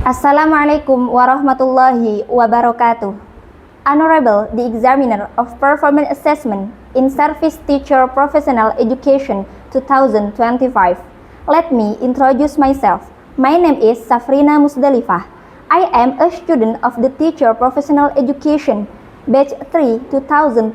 Assalamualaikum warahmatullahi wabarakatuh. Honorable the Examiner of Performance Assessment in Service Teacher Professional Education 2025. Let me introduce myself. My name is Safrina Musdalifah. I am a student of the Teacher Professional Education Batch 3 2025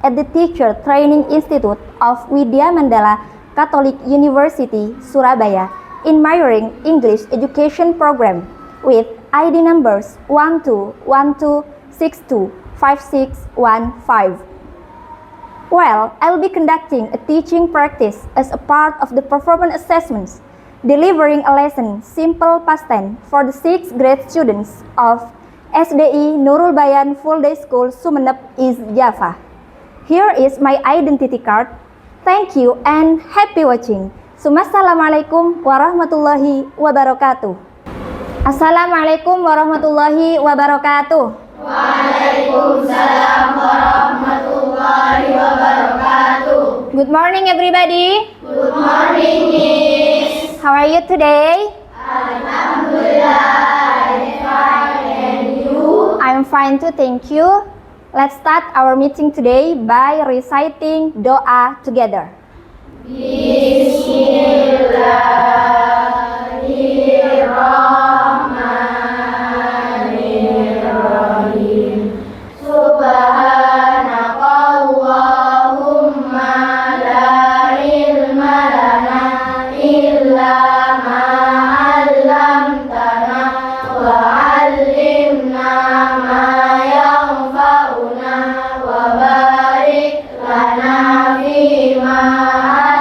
at the Teacher Training Institute of Widya Mandala Catholic University, Surabaya, in Miring English Education Program with ID numbers 1212625615. Well, I'll be conducting a teaching practice as a part of the performance assessments, delivering a lesson simple past tense for the 6th grade students of SDI Nurul Bayan Full Day School Sumeneb East Java. Here is my identity card. Thank you and happy watching. Assalamualaikum warahmatullahi wabarakatuh. Assalamualaikum warahmatullahi wabarakatuh. Waalaikumsalam warahmatullahi wabarakatuh. Good morning everybody. Good morning, Miss. How are you today? Alhamdulillah, I'm fine, and you? I'm fine too, thank you. Let's start our meeting today by reciting doa together. Bismillahirrahmanirrahim. Subhanakallahumma la ilma lana illa ma 'allamtana wa 'allimna ma yanfa'una wa barik lana fima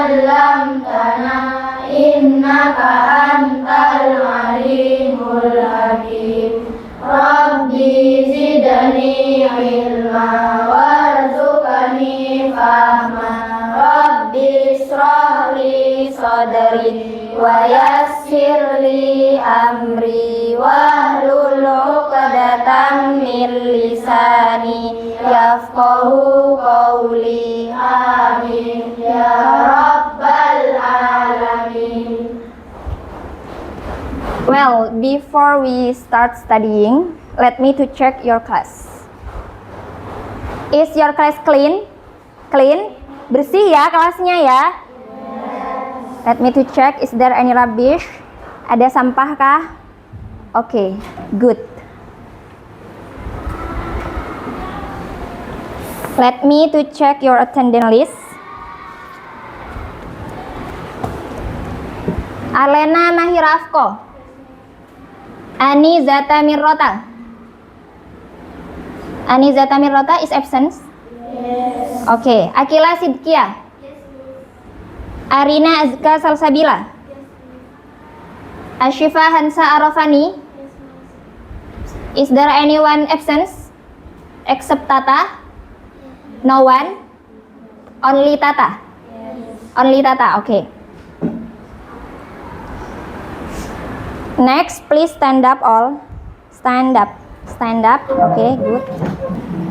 'allamtana innaka antal alimul hakim. Rabbi zidni ilma warzuqni fahma. Rabbi ishrah li sadri wa yassir li amri wahlul 'uqdatam min lisani yafqahu qawli. Amin ya rabbal alamin. Well, before we start studying, let me to check your class. Is your class clean? Clean? Bersih ya kelasnya ya? Let me to check, is there any rubbish? Ada sampah kah? Okay, good. Let me to check your attendance list. Alena Mahirafko, Ani Zata Mirrota. Ani Zata Mirrota is absent? Yes. Okay. Akila Sidkia. Arina Azka Salsabila. Ashifa Hansa Arafani. Is there anyone absent except Tata? No one? Only Tata? Only Tata, okay. Next, please stand up all. Stand up. Stand up. Okay, good.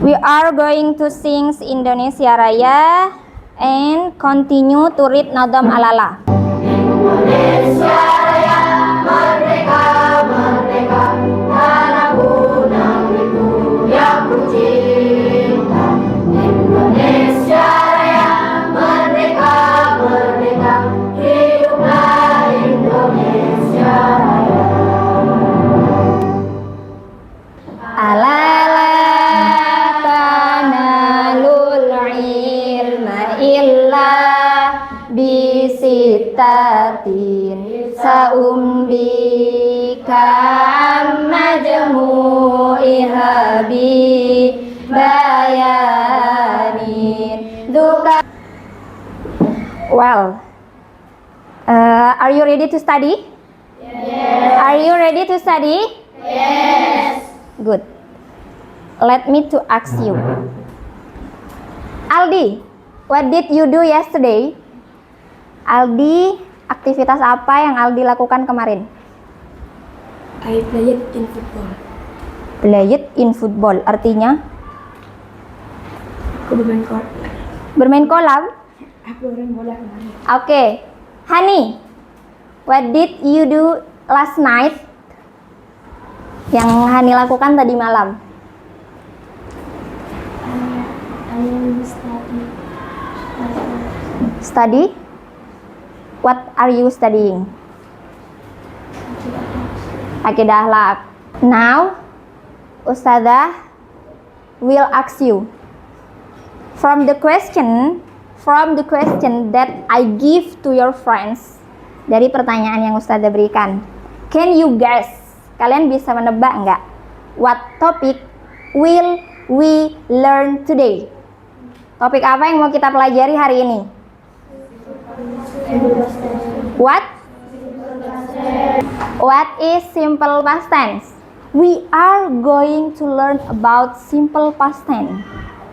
We are going to sing Indonesia Raya and continue to read Nadam Alala. Indonesia Raya, merdeka, merdeka, tanahku, negeriku yang ku cinta. Indonesia Raya, merdeka, merdeka, hiduplah Indonesia Raya. Alala tanalul ilma illa bisitatin saumbika amma jamu'ihabi bayanin duka. Well, are you ready to study? Yes. Are you ready to study? Yes. Good. Let me to ask you. Aldi, what did you do yesterday? Aldi, aktivitas apa yang Aldi lakukan kemarin? I played in football. Played in football, artinya? Aku bermain kolam. Bermain kolam? Aku bermain bola kemarin. Okay. Hani, what did you do last night? Yang Hani lakukan tadi malam. I will study. Study? What are you studying? Akidah akhlak. Now, Ustazah will ask you from the question that I give to your friends, dari pertanyaan yang Ustazah berikan. Can you guess? Kalian bisa menebak nggak? What topic will we learn today? Topik apa yang mau kita pelajari hari ini? What? What is simple past tense? We are going to learn about simple past tense.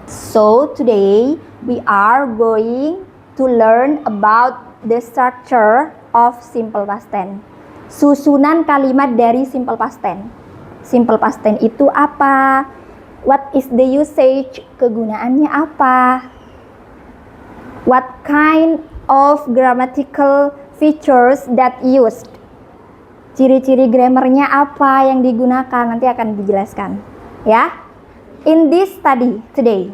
So today we are going to learn about the structure of simple past tense. Susunan kalimat dari simple past tense. Simple past tense itu apa? What is the usage? Kegunaannya apa? What kind of grammatical features that used? Ciri-ciri grammarnya apa yang digunakan, nanti akan dijelaskan, ya. In this study today.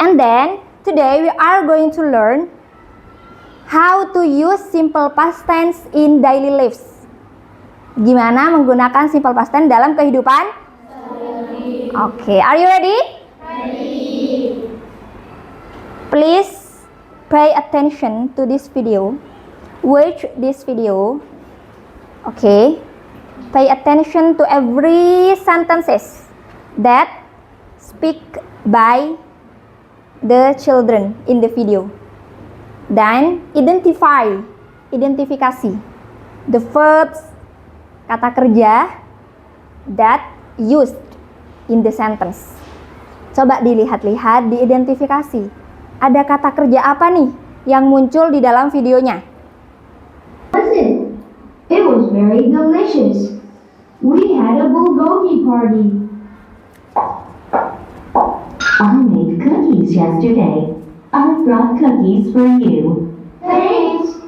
And then today we are going to learn how to use simple past tense in daily lives. Gimana menggunakan simple past tense dalam kehidupan? Okay, are you ready? Ready. Please pay attention to this video. Watch this video. Okay. Pay attention to every sentences that speak by the children in the video. Dan identifikasi the verbs, kata kerja that used in the sentence. Coba dilihat-lihat, diidentifikasi. Ada kata kerja apa nih yang muncul di dalam videonya? Listen, it was very delicious. We had a bulgogi party. I made cookies yesterday. I brought cookies for you. Thanks.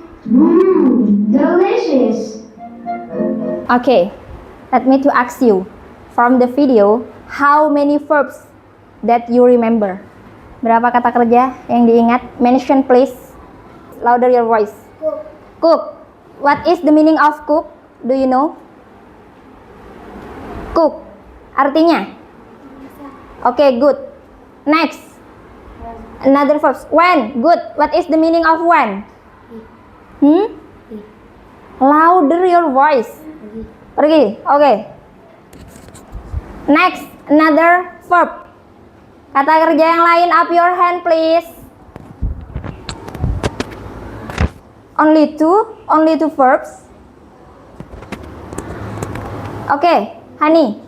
Delicious. Okay, let me to ask you from the video, how many verbs that you remember? Berapa kata kerja yang diingat? Mention please. Louder your voice. Cook. What is the meaning of cook? Do you know? Cook. Artinya? Okay, good. Next. Another verbs. When. Good. What is the meaning of when? Louder your voice. Pergi. Okay. Next. Another verb. Kata kerja yang lain, up your hand please. Only two verbs. Okay, Hani.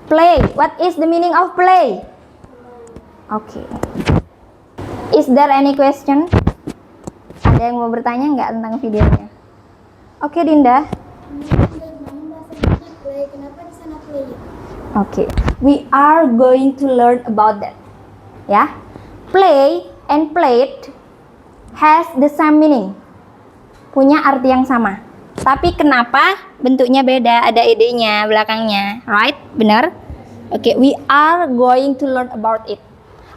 Play. What is the meaning of play? Okay. Is there any question? Ada yang mau bertanya nggak tentang videonya? Oke, Dinda. Kenapa di sana play? Okay, we are going to learn about that. Ya, play and played has the same meaning. Punya arti yang sama. Tapi kenapa bentuknya beda? Ada ed-nya belakangnya, right? Benar? Okay, we are going to learn about it.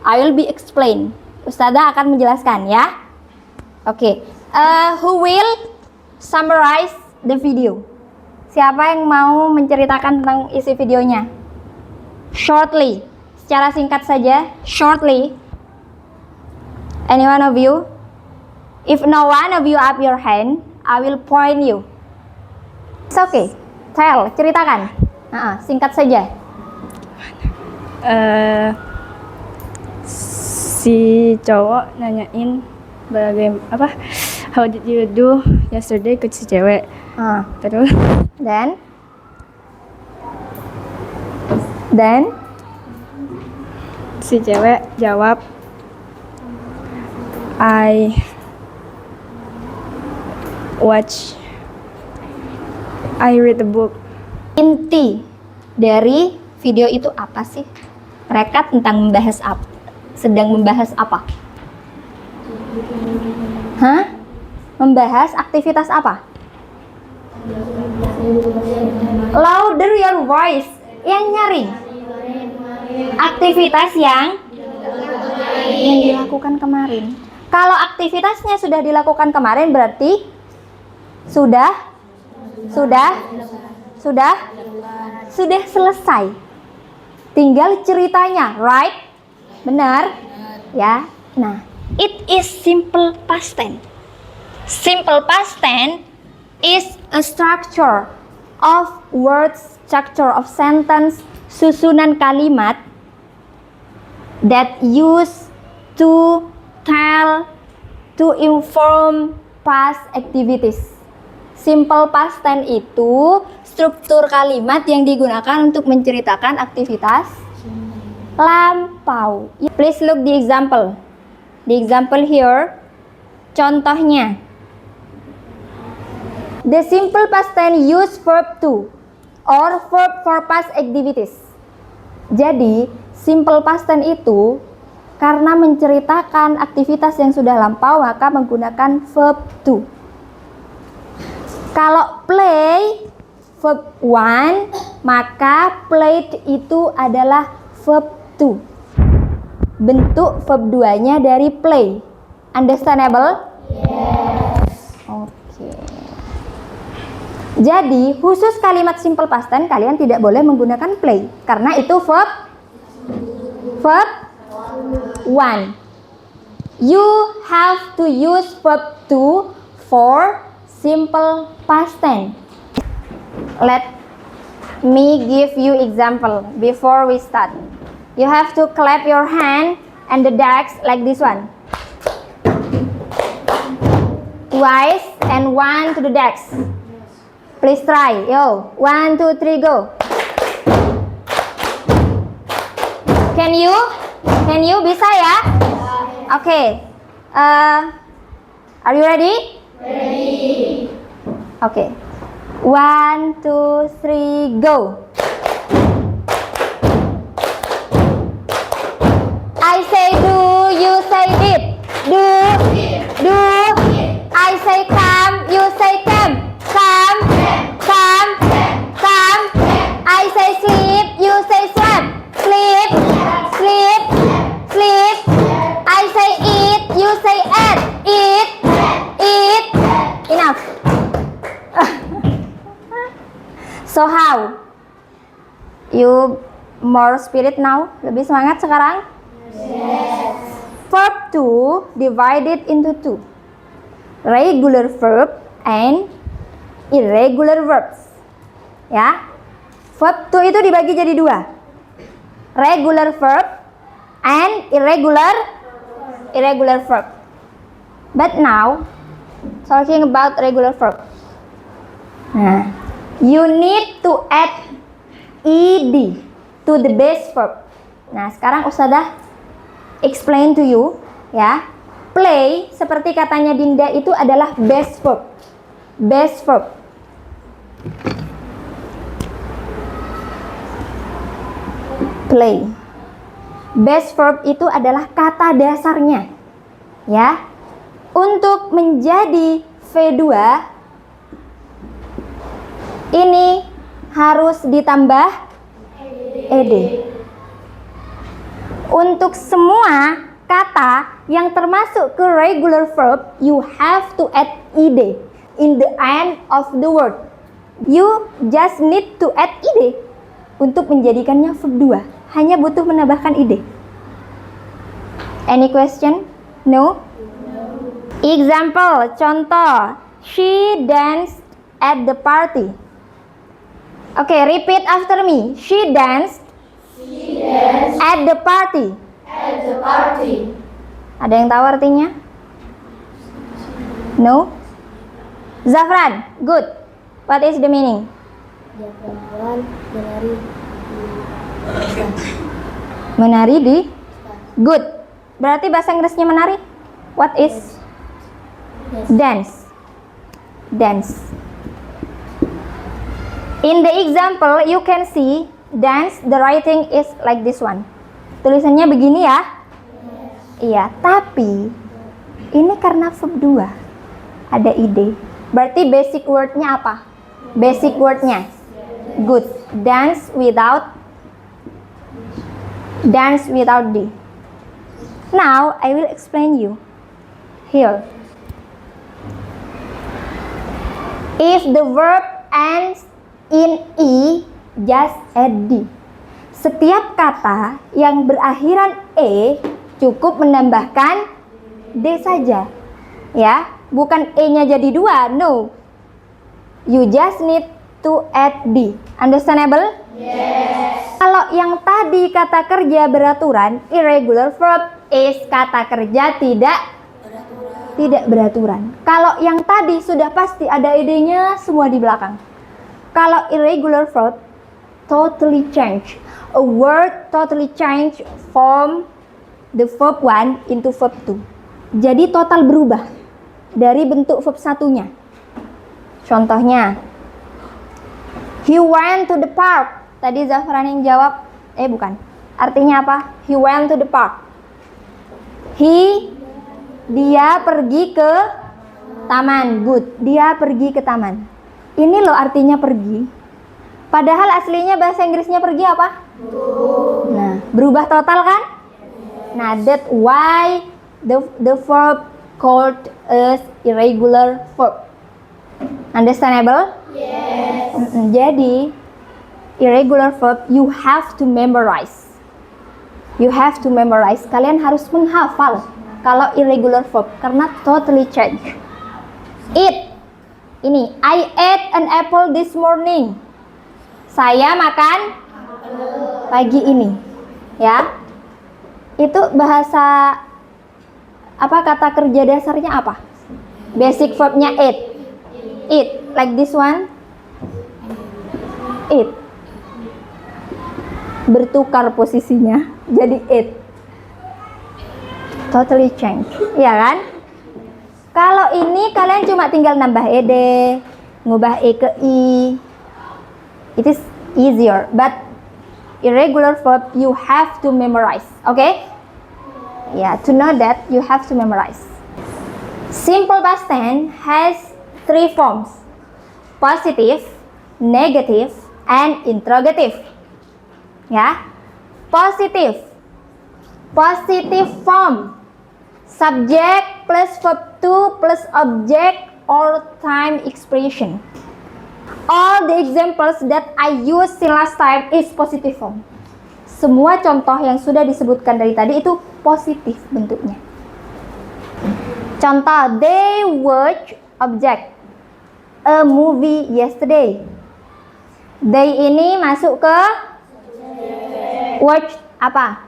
I will be explain. Ustazah akan menjelaskan ya. Okay, who will summarize the video? Siapa yang mau menceritakan tentang isi videonya? Shortly, secara singkat saja. Shortly. Any one of you? If no one of you up your hand, I will point you. It's okay. Tell, ceritakan. Singkat saja. Si cowok nanyain bagaimana how did you do yesterday ke si cewek. Terus Dan si cewek jawab I read the book. inti dari video itu apa sih? Mereka tentang membahas apa? Sedang membahas apa? Membahas aktivitas apa? your voice. Yang nyaring. Aktivitas yang dilakukan kemarin. Kalau aktivitasnya sudah dilakukan kemarin berarti sudah selesai. Tinggal ceritanya, right? Benar? Ya. Nah, it is simple past tense. Simple past tense is a structure of words, structure of sentence, susunan kalimat that used to tell, to inform past activities. Simple past tense itu struktur kalimat yang digunakan untuk menceritakan aktivitas lampau. Please look the example. The example here, contohnya. The simple past tense use verb to or verb for past activities. Jadi, simple past tense itu karena menceritakan aktivitas yang sudah lampau maka menggunakan verb to. Kalau play verb 1, maka played itu adalah verb 2. Bentuk verb 2-nya dari play. Understandable? Yes. Oke. Jadi, khusus kalimat simple past tense kalian tidak boleh menggunakan play karena itu verb 1. You have to use verb 2 for simple past tense. Let me give you example before we start. You have to clap your hand and the decks like this one. Twice and 1 to the decks. Please try. Yo, 1, 2, 3, go. Can you? Bisa ya? Okay. Are you ready? Ready. Okay. 1, 2, 3, go. I say do, you say did. Do. I say come, you say came. Come. I say sleep, you say slept. Sleep. I say eat, you say ate. Eat. Enough. So how? You more spirit now? Lebih semangat sekarang? Yes. Verb to divided into 2. Regular verb and irregular verbs. Ya. Verb to itu dibagi jadi 2. Regular verb and irregular verb. But now talking about regular verb. Nah, you need to add ed to the base verb. Nah, sekarang Ustadzah explain to you ya. Play seperti katanya Dinda itu adalah base verb. Base verb. Play. Base verb itu adalah kata dasarnya. Ya. Untuk menjadi V2 ini harus ditambah ed. Untuk semua kata yang termasuk ke regular verb, you have to add ed in the end of the word. You just need to add ed untuk menjadikannya verb 2. Hanya butuh menambahkan ed. Any question? No? Example, contoh. She danced at the party. Okay, repeat after me. She danced at the party. Ada yang tahu artinya? No? Zafran, good. What is the meaning? Menari di? Good. Berarti bahasa Inggrisnya menari? What is? Dance. In the example, you can see dance, the writing is like this one. Tulisannya begini ya? Iya, tapi ini karena verb 2 ada id. Berarti basic wordnya apa? Basic wordnya Good. Dance without D. Now I will explain you. Here. If the verb ends in E, just add D. Setiap kata yang berakhiran E cukup menambahkan D saja. Ya, bukan E-nya jadi 2, no. You just need to add D. Understandable? Yes. Kalau yang tadi kata kerja beraturan, irregular verb is kata kerja tidak beraturan. Kalau yang tadi sudah pasti ada id-nya semua di belakang. Kalau irregular verb totally change. A word totally change from the verb 1 into verb 2. Jadi total berubah dari bentuk verb satunya. Contohnya, he went to the park. Tadi Zafran yang jawab, bukan. Artinya apa? He went to the park. Dia pergi ke taman. Good. Dia pergi ke taman. Ini loh artinya pergi. Padahal aslinya bahasa Inggrisnya pergi apa? Nah, berubah total kan? Nah, that's why the verb called as irregular verb. Understandable? Yes. Jadi, irregular verb you have to memorize. You have to memorize. Kalian harus menghafal kalau irregular verb karena totally change. Eat. Ini, I ate an apple this morning. Saya makan pagi ini. Ya. Itu bahasa apa, kata kerja dasarnya apa? Basic verbnya eat. Eat, like this one. Eat. Bertukar posisinya jadi eat. Totally change, ya kan? Kalau ini kalian cuma tinggal nambah ed, ngubah e ke i. It is easier, but irregular verb you have to memorize, okay? Yeah, to know that you have to memorize. Simple past tense has 3 forms: positive, negative, and interrogative. Ya, positive form, subject plus verb to plus object or time expression. All the examples that I used in last time is positive form. Semua contoh yang sudah disebutkan dari tadi itu positif bentuknya. Contoh, they watch object a movie yesterday. They ini masuk ke watch apa?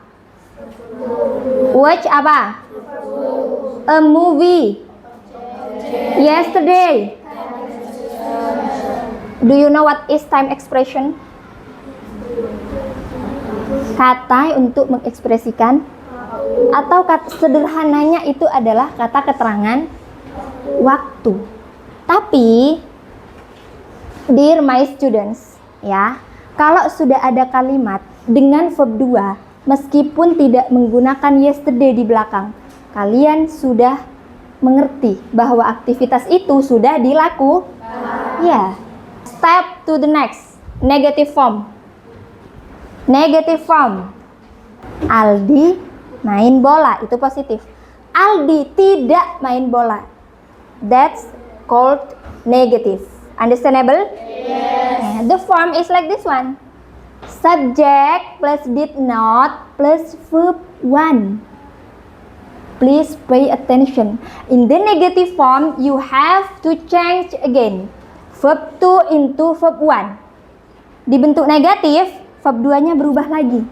Watch apa? A movie yesterday. Do you know what is time expression? Kata untuk mengekspresikan, atau sederhananya itu adalah kata keterangan waktu. Tapi dear my students, ya, kalau sudah ada kalimat dengan verb 2 meskipun tidak menggunakan yesterday di belakang, kalian sudah mengerti bahwa aktivitas itu sudah dilakukan. Ya. Step to the next, negative form. Negative form. Aldi main bola, itu positif. Aldi tidak main bola. That's called negative. Understandable? Yes. The form is like this one. Subject plus did not plus verb 1. Please pay attention. In the negative form, you have to change again. Verb 2 into verb 1. Di bentuk negatif, verb 2-nya berubah lagi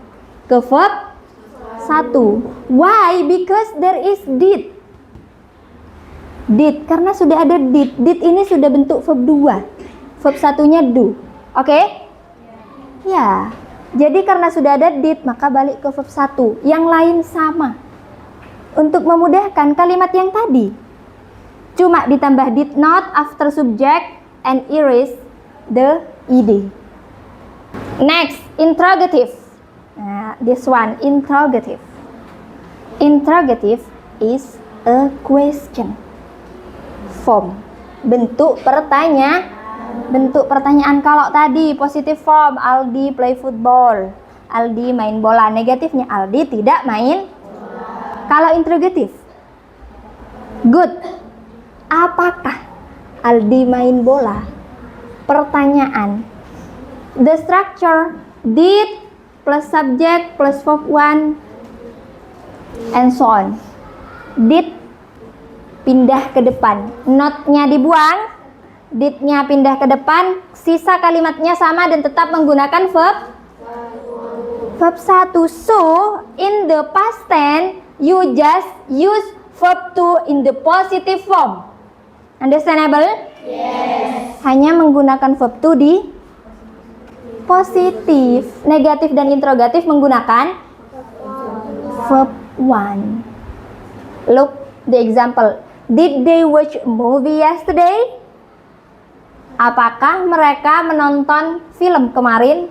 ke verb 1. Why? Because there is did. Did, karena sudah ada did. Did ini sudah bentuk verb 2. Verb 1-nya do. Oke? Ya. Jadi karena sudah ada did, maka balik ke verb 1. Yang lain sama. Untuk memudahkan kalimat yang tadi, cuma ditambah did not after subject and erase the ed. Next, interrogative. Nah, this one, interrogative. Interrogative is a question form. Bentuk pertanyaan. bentuk pertanyaan. Kalau tadi positive form, Aldi play football, Aldi main bola. Negatifnya, Aldi tidak main. Kalau interrogatif, good, apakah Aldi main bola? Pertanyaan. The structure, did plus subject plus verb one and so on. Did pindah ke depan, not-nya dibuang, did-nya pindah ke depan, sisa kalimatnya sama dan tetap menggunakan verb 1. So, in the past tense, you just use verb 2 in the positive form. Understandable? Yes. Hanya menggunakan verb 2 di positif. Negatif dan interrogatif menggunakan verb 1. Look the example. Did they watch a movie yesterday? Apakah mereka menonton film kemarin?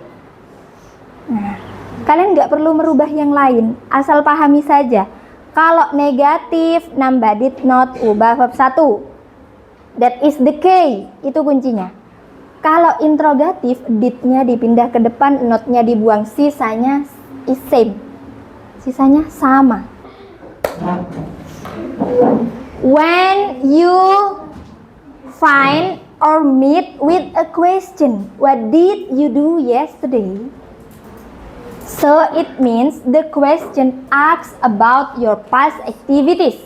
Nah, kalian nggak perlu merubah yang lain, asal pahami saja. Kalau negatif, nambah did not, ubah verb 1. That is the key, itu kuncinya. Kalau interrogatif, did-nya dipindah ke depan, not-nya dibuang, sisanya is same. Sisanya sama. When you find or meet with a question, what did you do yesterday? So it means the question asks about your past activities.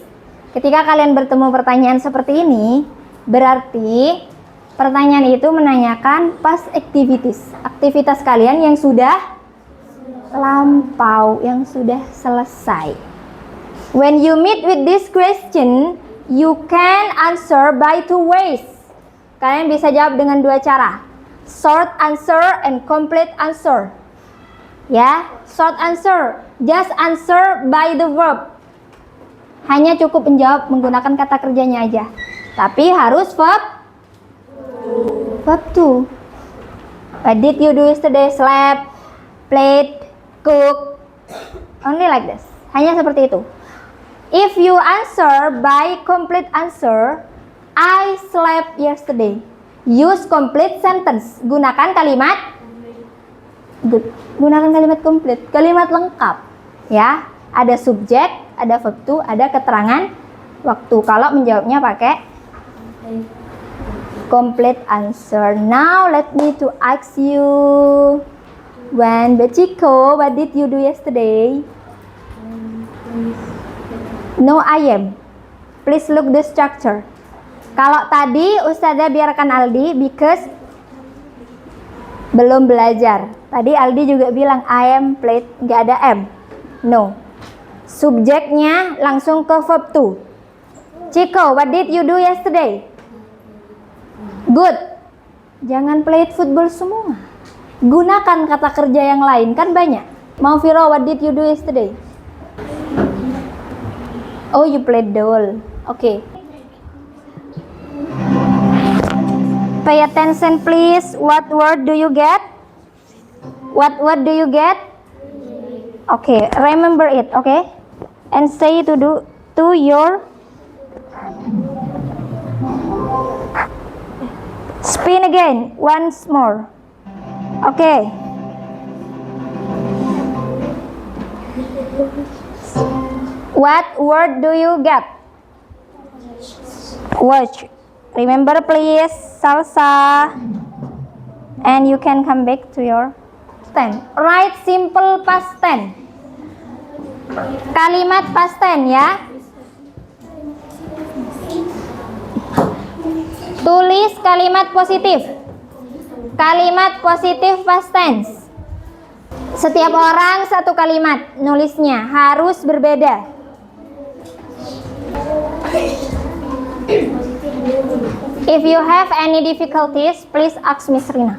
Ketika kalian bertemu pertanyaan seperti ini, berarti pertanyaan itu menanyakan past activities, aktivitas kalian yang sudah lampau, yang sudah selesai. When you meet with this question, you can answer by 2 ways. Kalian bisa jawab dengan 2 cara. Short answer and complete answer. Ya, short answer, just answer by the verb. Hanya cukup menjawab menggunakan kata kerjanya aja. Tapi harus verb 2. What did you do yesterday? Slept, played, cook. Only like this. Hanya seperti itu. If you answer by complete answer, I slept yesterday. Use complete sentence. Gunakan kalimat good. Gunakan kalimat complete, kalimat lengkap. Ya, ada subjek, ada verb to, ada keterangan waktu. Kalau menjawabnya pakai complete answer. Now let me to ask you, when Bechiko, what did you do yesterday? No, I am. Please look the structure. Kalau tadi Ustazah biarkan Aldi because belum belajar. Tadi Aldi juga bilang I am played, nggak ada am. No. Subjeknya langsung ke verb to. Chico, what did you do yesterday? Good. Jangan played football semua. Gunakan kata kerja yang lain, kan banyak. Mau Viro, what did you do yesterday? Oh, you played doll. Okay. Pay attention please. What word do you get? What word do you get? Okay, remember it, okay? And say to your spin again once more. Okay. What word do you get? Watch. Remember please, salsa. And you can come back to your tense. Write simple past tense. Kalimat past tense ya. Tulis kalimat positif. Kalimat positif past tense. Setiap orang satu kalimat, nulisnya harus berbeda. If you have any difficulties, please ask Miss Rina.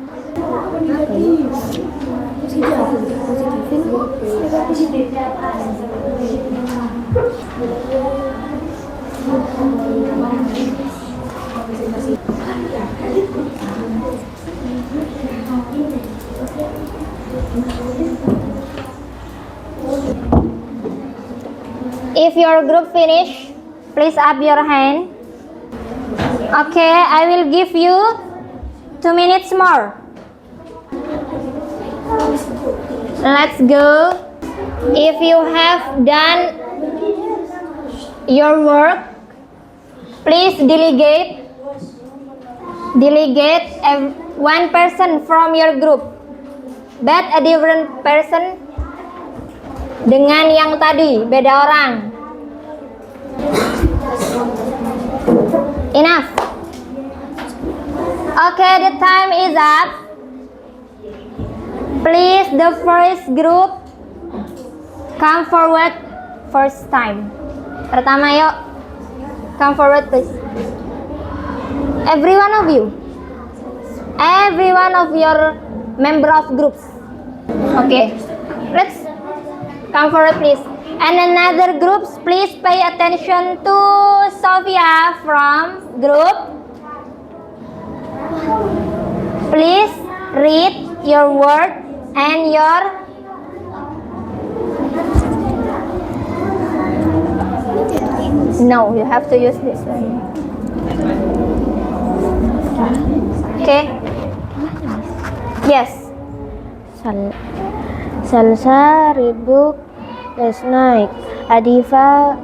If your group finish, please up your hand. Okay, I will give you 2 2 minutes more. Let's go. If you have done your work, please delegate one person from your group, but a different person dengan yang tadi, beda orang. Enough. Okay, the time is up. Please, the first group come forward first time. Pertama yuk, come forward please. Every one of you, every one of your member of groups. Okay, let's come forward please. And another groups, please pay attention to Sophia from group. Please read your word and your no, you have to use this one. Okay. Yes. Salsa read book last night. Adifa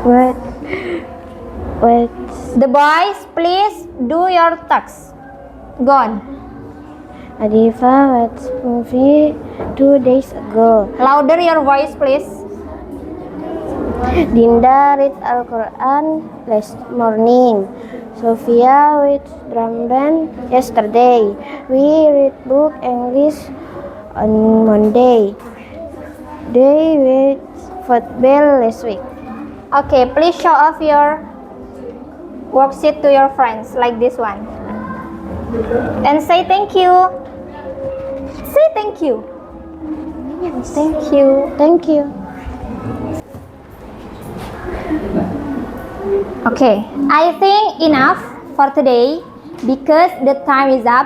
what The boys, please do your tasks. Go on. Adifa watched movie 2 days ago. Louder your voice, please. Dinda read Al-Quran last morning. Sophia with drum band yesterday. We read book English on Monday. They with football last week. Okay, please show off your worksheet to your friends like this one. And say thank you. Say thank you. Thank you. Thank you. Okay, I think enough for today because the time is up.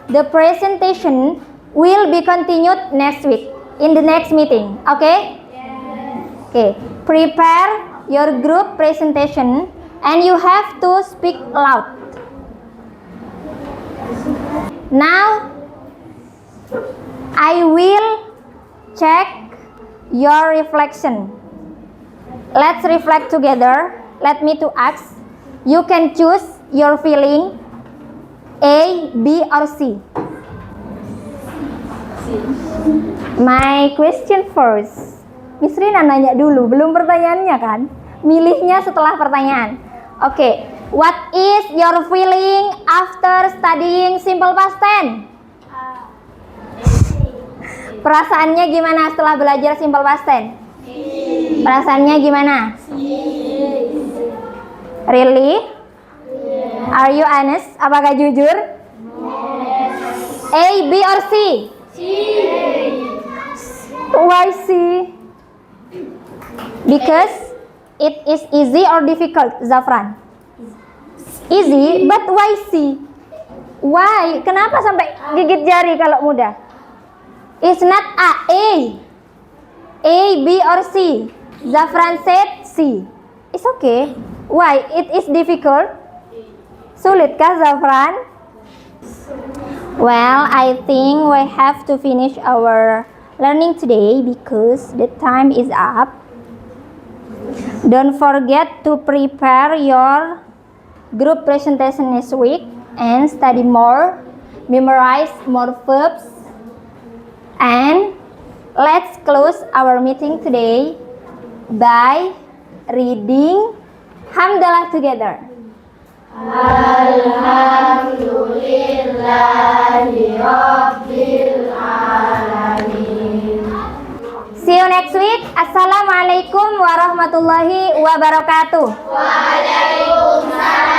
The presentation will be continued next week in the next meeting. Okay? Okay, prepare your group presentation and you have to speak loud. Now, I will check your reflection. Let's reflect together. Let me to ask. You can choose your feeling A, B, or C. My question first. Miss Rina nanya dulu, belum pertanyaannya kan? Milihnya setelah pertanyaan. Oke, what is your feeling after studying simple past tense? Perasaannya gimana setelah belajar simple past tense? Perasaannya gimana? Really? Are you honest? Apakah jujur? A, B, or C? Why C? Because it is easy or difficult, Zafran? Easy, but why C? Why? Kenapa sampai gigit jari kalau mudah? It's not A, B, or C. Zafran said C. It's okay. Why? It is difficult. Sulitkah, Zafran? Well, I think we have to finish our learning today because the time is up. Don't forget to prepare your group presentation next week and study more, memorize more verbs, and let's close our meeting today by reading Hamdalah together. See you next week. Assalamualaikum warahmatullahi wabarakatuh. Waalaikumsalam.